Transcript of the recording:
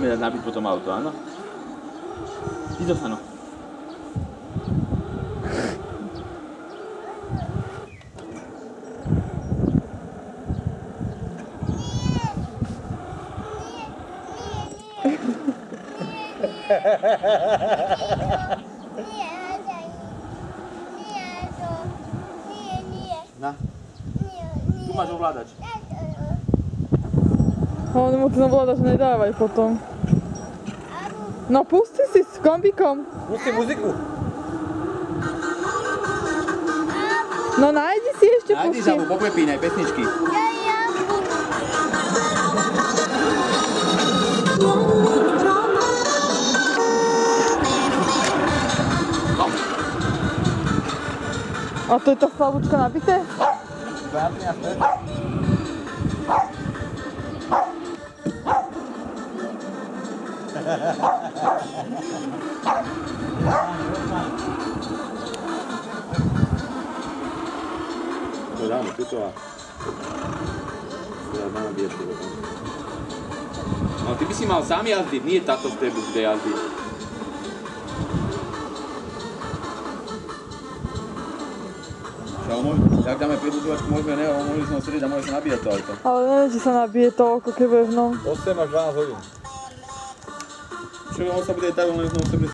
Musíme dať nabiť potom auto, áno? Ty to, Fano. Na. Tu máš ovládač. Ale mu ten ovládač nedávaj potom. No pusti si s kombikom. Pusti muziku. No nájdi si ešte pusti. Nájdi žabu, poprepínaj pesničky. A to je tá slavučka nabité? Vápne a späť. To dáme, tuto a... Ja dáme biedku. No ty by si mal sám jazdiť, nie táto v tej bude jazdiť. Jak dáme pribudzovačku, môžeme mohli sme sedieť a môže sa nabíjať to auto. Ale neviem, či sa nabije toľko, keď bude v 8 až 12 hodín. Čo on sa bude tak, on sa bude